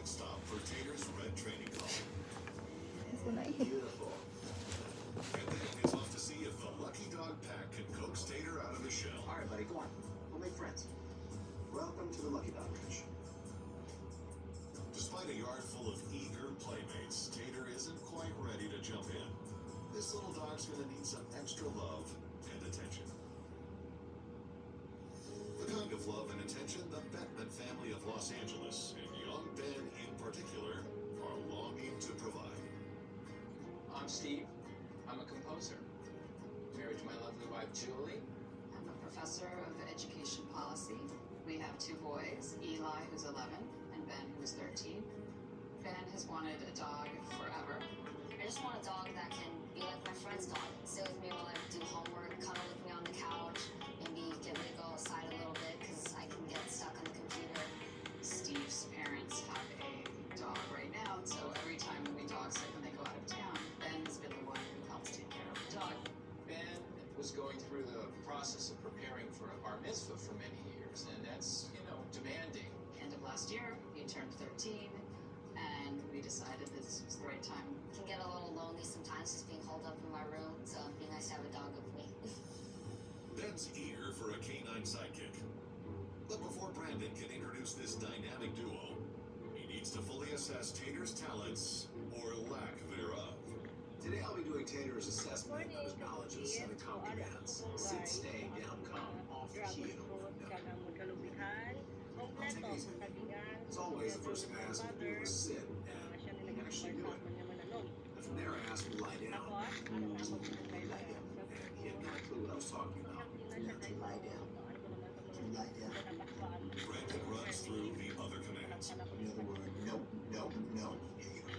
stop for Tater's red training collar. Beautiful. And then it's off to see if the Lucky Dog pack can coax Tater out of his shell. All right, buddy, go on. We'll make friends. Welcome to the Lucky Dog Ranch. Despite a yard full of eager playmates, Tater isn't quite ready to jump in. This little dog's gonna need some extra love and attention. The kind of love and attention the Bettman family of Los Angeles, and young Ben in particular, are longing to provide. I'm Steve. I'm a composer. Married to my lovely wife, Julie. I'm a professor of education policy. We have 2 boys, Eli, who's 11, and Ben, who's 13. Ben has wanted a dog forever. I just want a dog that can be like my friend's dog. Sit with me while I do homework, cuddle with me on the couch, maybe get me to go outside a little bit because I can get stuck on the computer. Steve's parents have a dog right now, so every time we dog sit when they go out of town, Ben has been the one who helps take care of the dog. Ben was going through the process of preparing for a bar mitzvah for many years, and that's, demanding. End of last year, he turned 13, and we decided this was the right time. Can get a little lonely sometimes just being holed up in my room, so it'd be nice to have a dog with me. Ben's eager for a canine sidekick. But before Brandon can introduce this dynamic duo, he needs to fully assess Tater's talents or lack thereof. Today I'll be doing Tater's assessment of his knowledge of the 7 common commands. Sit, stay, down, come, off, heel, no. I'll take it easy. As always, the first thing I ask him to do is sit, and he can actually do it. And from there, I asked him to lie down. Lie down. And he had no clue what I was talking about. Can you lie down? Can you lie down? Brandon runs through the other commands. Another word. Nope, nope, no. Here you go.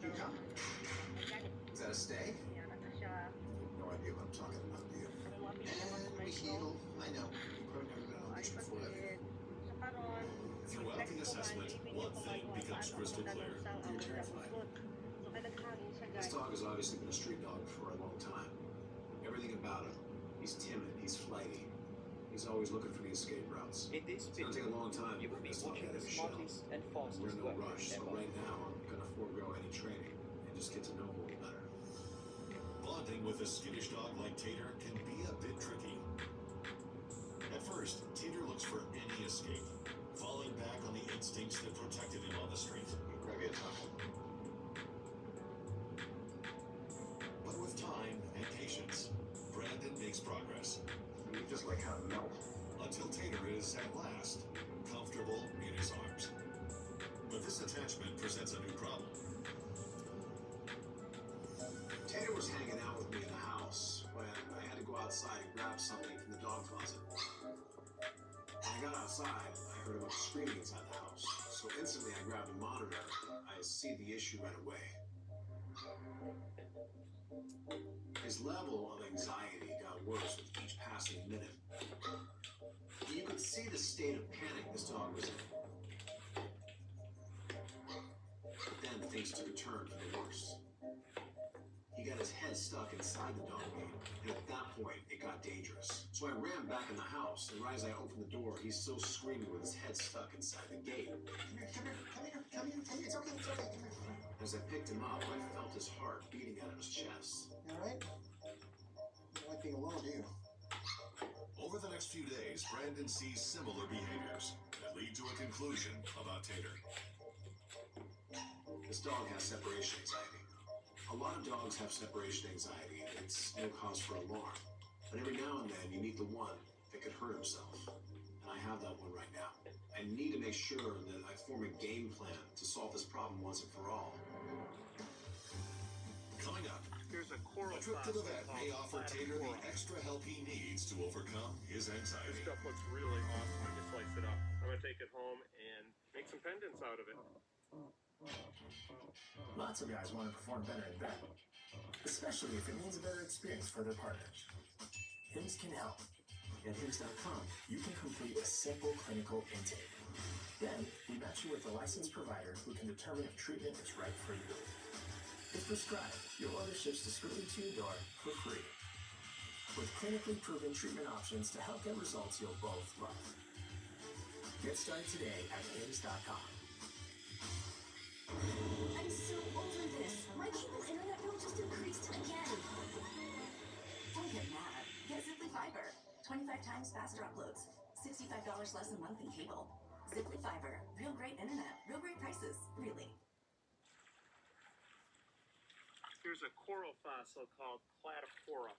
You come. Is that a stay? No idea what I'm talking about, do you? And we heel. I know. You've probably never been on this before, have you? Throughout the assessment, one thing becomes crystal clear. You're terrified. This dog has obviously been a street dog for a long time. Everything about him. He's timid. He's flighty. He's always looking for the escape routes. It's going to take a long time You to will get be this dog watching out of the his shell. smartest and fastest We're in no weapon rush, so ever. right now I'm going to forego any training and just get to know him a little better. Bonding with a skittish dog like Tater can be a bit tricky. At first, Tater looks for any escape, falling back on the instincts that protected him on the street. Grab you a taco. But with time and patience, Brandon makes progress. You just like how to melt. Until Tater is, at last, comfortable in his arms. But this attachment presents a new problem. Tater was hanging out with me in the house when I had to go outside and grab something from the dog closet. When I got outside, I heard a bunch of screaming inside the house. So instantly I grabbed a monitor. I see the issue right away. His level of anxiety got worse with each passing minute. You could see the state of panic this dog was in. But then things took a turn for the worse. He got his head stuck inside the dog gate, and at that point, it got dangerous. So I ran back in the house, and right as I opened the door, he's still screaming with his head stuck inside the gate. Come here, come here, come here, come here, come here. It's okay, come here. As I picked him up, I felt his heart beating out of his chest. You all right? You don't like being alone, do you? Over the next few days, Brandon sees similar behaviors that lead to a conclusion about Tater. This dog has separation anxiety. A lot of dogs have separation anxiety, and it's no cause for alarm. But every now and then, you meet the one that could hurt himself. And I have that one right now. I need to make sure that I form a game plan to solve this problem once and for all. Coming up, There's a a trip to the vet may offer Tater the extra help he needs to overcome his This anxiety. stuff looks really awesome when you slice it up. I'm gonna take it home and make some pendants out of it. Lots of guys want to perform better in bed, especially if it means a better experience for their partners. HIMS can help. At HIMS.com, you can complete a simple clinical intake. Then, we match you with a licensed provider who can determine if treatment is right for you. If prescribed, your order ships discreetly to your door for free. With clinically proven treatment options to help get results you'll both love. Get started today at Hims.com. I'm so over this. My cable internet bill just increased again. Don't get mad. Get Ziply Fiber. 25 times faster uploads. $65 less a month in cable. Ziply Fiber. Real great internet. Real great prices. Really. Here's a coral fossil called Cladophora.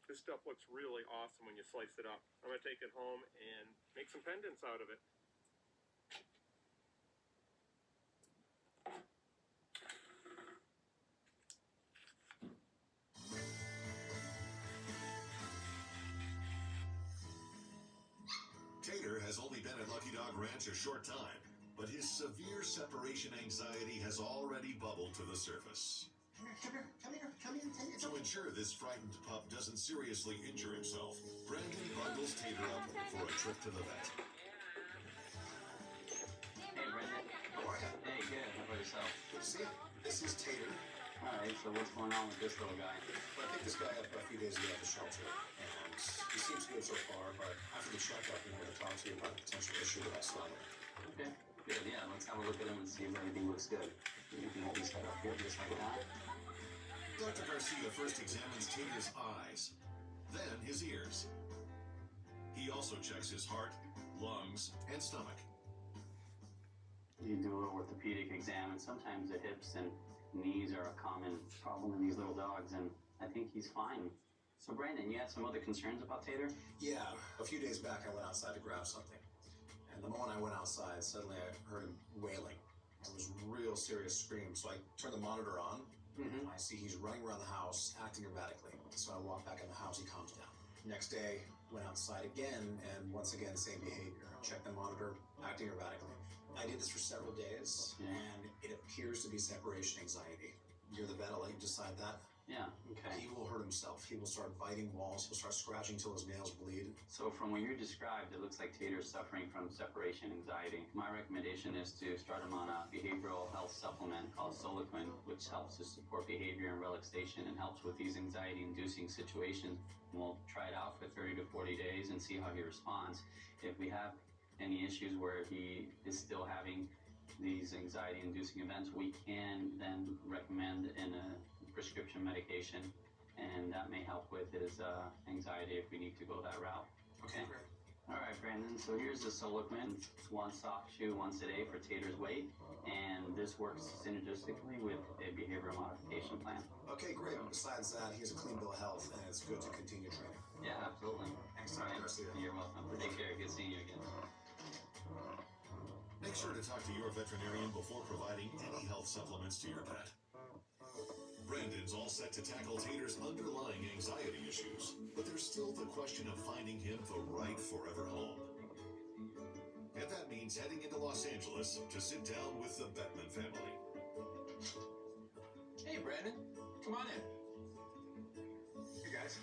This stuff looks really awesome when you slice it up. I'm going to take it home and make some pendants out of it. Tater has only been at Lucky Dog Ranch a short time, but his severe separation anxiety has already bubbled to the surface. Come here, Tater. To ensure this frightened pup doesn't seriously injure himself, Brandon bundles Tater up for a trip to the vet. Hey, Brendan. How are you? Hey, good. How about yourself? Good to see you. This is Tater. All right, so what's going on with this little guy? Well, I picked this guy up a few days ago at the shelter, and he seems good so far, but after the checkup, we wanted to talk to you about a potential issue with that stomach. Okay, good. Yeah, let's have a look at him and see if everything looks good. You can hold this head up here just like that. Dr. Garcia first examines Tater's eyes, then his ears. He also checks his heart, lungs, and stomach. You do an orthopedic exam, and sometimes the hips and knees are a common problem in these little dogs, and I think he's fine. So, Brandon, you had some other concerns about Tater? Yeah, a few days back I went outside to grab something. And the moment I went outside, suddenly I heard him wailing. It was real serious scream, so I turned the monitor on. Mm-hmm. I see he's running around the house, acting erratically. So I walk back in the house, he calms down. Next day, went outside again, and once again, same behavior. Check the monitor, acting erratically. I did this for several days, and it appears to be separation anxiety. You're the vet, I'll let you decide that. Yeah, okay. He will hurt himself. He will start biting walls. He'll start scratching till his nails bleed. So from what you described, it looks like Tater's suffering from separation anxiety. My recommendation is to start him on a behavioral health supplement called Soliquin, which helps to support behavior and relaxation and helps with these anxiety-inducing situations. And we'll try it out for 30 to 40 days and see how he responds. If we have any issues where he is still having these anxiety-inducing events, we can then recommend a prescription medication, and that may help with his anxiety if we need to go that route. Okay, great. All right, Brandon, so here's the Soliquin. It's one soft chew once a day for Tater's weight, and this works synergistically with a behavioral modification plan. Okay, great. Besides that, he has a clean bill of health, and it's good to continue training. Yeah, absolutely. Thanks, All Dr. right. Garcia. You're welcome. Take care. Good seeing you again. Make sure to talk to your veterinarian before providing any health supplements to your pet. Brandon's all set to tackle Tater's underlying anxiety issues, but there's still the question of finding him the right forever home. And that means heading into Los Angeles to sit down with the Bettman family. Hey, Brandon. Come on in. Hey, guys.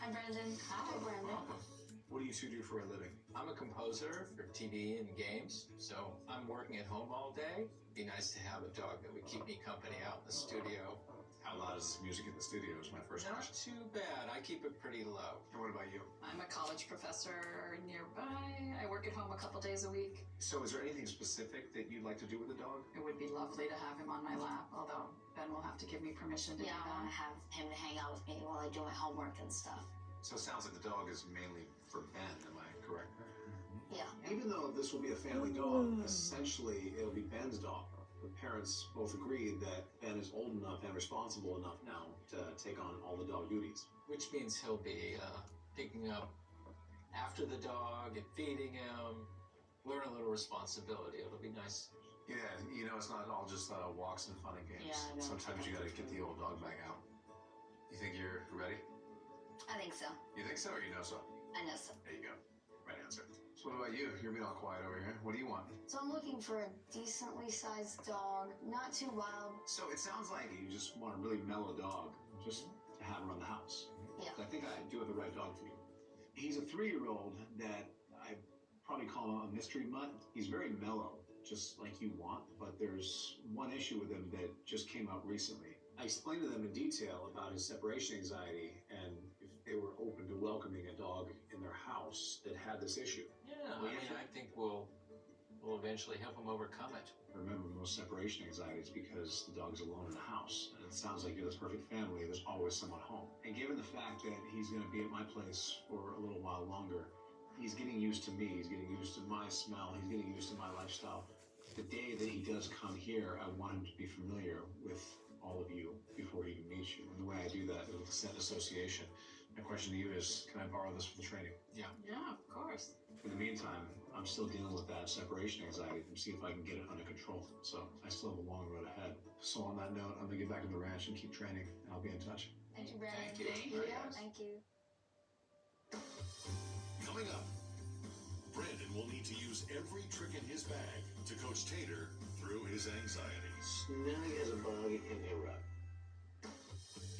Hi, Brandon. Hi, Brandon. Welcome. What do you two do for a living? I'm a composer for TV and games, so I'm working at home all day. Be nice to have a dog that would keep me company out in the studio. How loud is music in the studio is my first Not question. too bad. I keep it pretty low. And what about you? I'm a college professor nearby. I work at home a couple days a week. So is there anything specific that you'd like to do with the dog? It would be lovely to have him on my lap, although Ben will have to give me permission to Yeah, do I want that. to have him hang out with me while I do my homework and stuff. So it sounds like the dog is mainly for Ben, am I correct? Yeah. Even though this will be a family dog, essentially it'll be Ben's dog. The parents both agreed that Ben is old enough and responsible enough now to take on all the dog duties. Which means he'll be picking up after the dog and feeding him. Learn a little responsibility. It'll be nice. Yeah, you know, it's not all just walks and fun and games. Yeah, I know. Sometimes you gotta get the old dog bag out. You think you're ready? I think so. You think so or you know so? I know so. There you go. Right answer. So what about you? You're being all quiet over here. What do you want? So I'm looking for a decently sized dog, not too wild. So it sounds like you just want a really mellow dog, just to have around the house. Yeah. I think I do have the right dog for you. He's a 3-year-old that I probably call him a mystery mutt. He's very mellow, just like you want, but there's one issue with him that just came out recently. I explained to them in detail about his separation anxiety, and if they were open to welcoming a dog in their house that had this issue. Yeah, Well, I mean, I think we'll eventually help them overcome it. Remember, most separation anxiety is because the dog's alone in the house. And it sounds like you're the perfect family. There's always someone home. And given the fact that he's going to be at my place for a little while longer, he's getting used to me. He's getting used to my smell. He's getting used to my lifestyle. The day that he does come here, I want him to be familiar with all of you before he can meet you. And the way I do that is with the scent association. My question to you is, can I borrow this for the training? Yeah. Yeah, of course. In the meantime, I'm still dealing with that separation anxiety and see if I can get it under control. So I still have a long road ahead. So on that note, I'm gonna get back to the ranch and keep training, and I'll be in touch. Thank you, Brandon. Thank you. Thank All you. right, guys. Thank you. Coming up, Brandon will need to use every trick in his bag to coach Tater through his anxiety. Snug as a bug in a rug.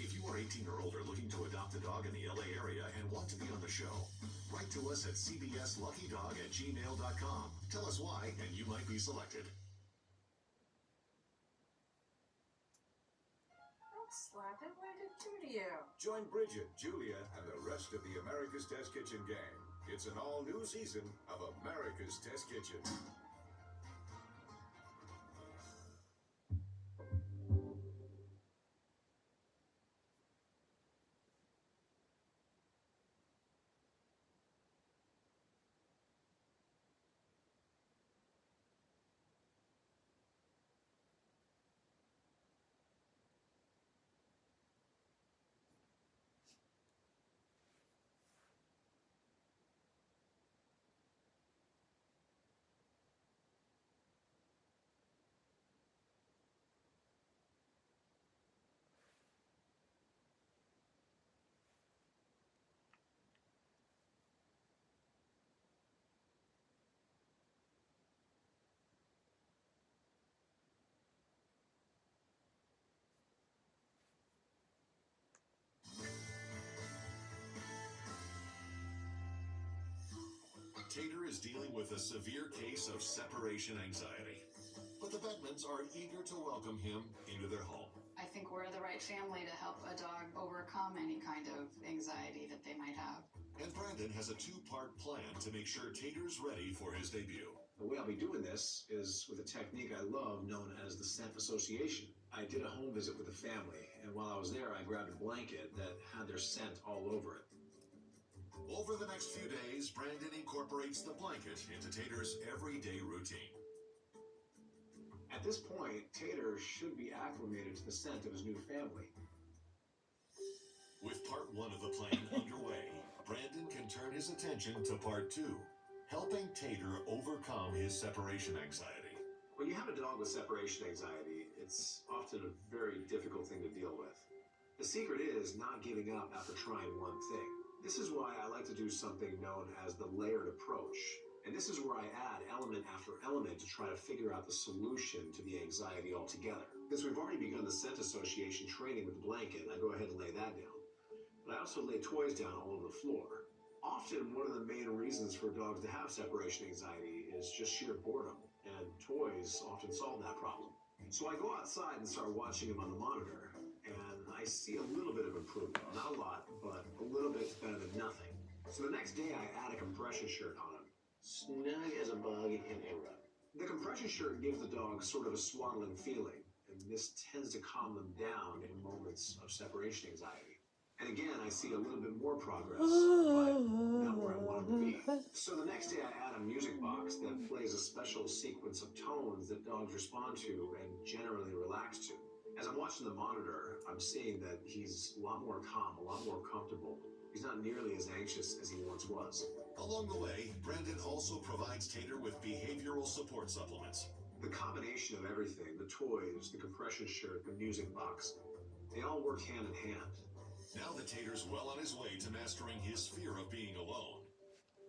If you are 18 or older looking to adopt a dog in the LA area and want to be on the show, write to us at cbsluckydog@gmail.com. Tell us why, and you might be selected. Don't slap it. What did it do to you? Join Bridget, Julia, and the rest of the America's Test Kitchen gang. It's an all-new season of America's Test Kitchen. Tater is dealing with a severe case of separation anxiety, but the Bettmans are eager to welcome him into their home. I think we're the right family to help a dog overcome any kind of anxiety that they might have. And Brandon has a two-part plan to make sure Tater's ready for his debut. The way I'll be doing this is with a technique I love known as the scent association. I did a home visit with the family, and while I was there, I grabbed a blanket that had their scent all over it. Over the next few days, Brandon incorporates the blanket into Tater's everyday routine. At this point, Tater should be acclimated to the scent of his new family. With part one of the plan underway, Brandon can turn his attention to part two, helping Tater overcome his separation anxiety. When you have a dog with separation anxiety, it's often a very difficult thing to deal with. The secret is not giving up after trying one thing. This is why I like to do something known as the layered approach. And this is where I add element after element to try to figure out the solution to the anxiety altogether. Since we've already begun the scent association training with the blanket, I go ahead and lay that down. But I also lay toys down all over the floor. Often, one of the main reasons for dogs to have separation anxiety is just sheer boredom, and toys often solve that problem. So I go outside and start watching him on the monitor, and I see a little bit of improvement. Not a lot, but a little bit's better than nothing. So the next day, I add a compression shirt on him. Snug as a bug in a rug. The compression shirt gives the dog sort of a swaddling feeling, and this tends to calm them down in moments of separation anxiety. And again, I see a little bit more progress, but not where I want them to be. So the next day, I add a music box that plays a special sequence of tones that dogs respond to and generally relax to. As I'm watching the monitor, I'm seeing that he's a lot more calm, a lot more comfortable. He's not nearly as anxious as he once was. Along the way, Brandon also provides Tater with behavioral support supplements. The combination of everything, the toys, the compression shirt, the music box, they all work hand in hand. Now that Tater's well on his way to mastering his fear of being alone,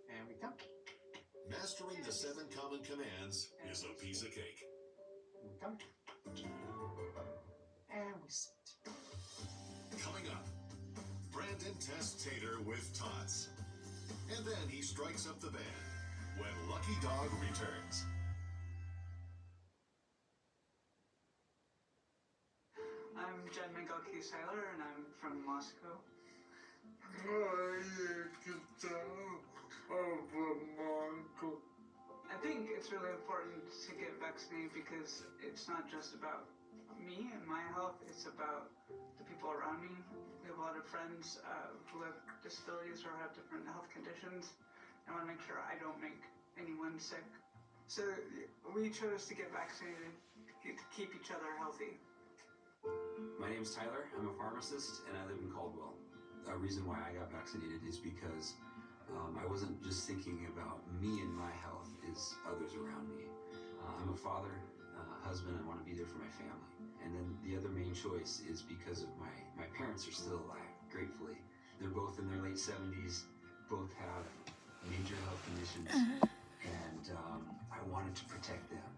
And we come. mastering the 7 common commands is a piece of cake. And we come. And we sit. Coming up, Brandon tests Tater with Tots. And then he strikes up the band when Lucky Dog returns. I'm Jen Migalki Sailor, and I'm from Moscow. I think it's really important to get vaccinated because it's not just about me and my health, it's about the people around me. We have a lot of friends who have disabilities or have different health conditions. I want to make sure I don't make anyone sick. So we chose to get vaccinated to keep each other healthy. My name's Tyler. I'm a pharmacist and I live in Caldwell. A reason why I got vaccinated is because I wasn't just thinking about me and my health, is others around me. I'm a father, husband, I want to be there for my family. And then the other main choice is because of my parents are still alive, gratefully. They're both in their late 70s, both have major health conditions, and I wanted to protect them.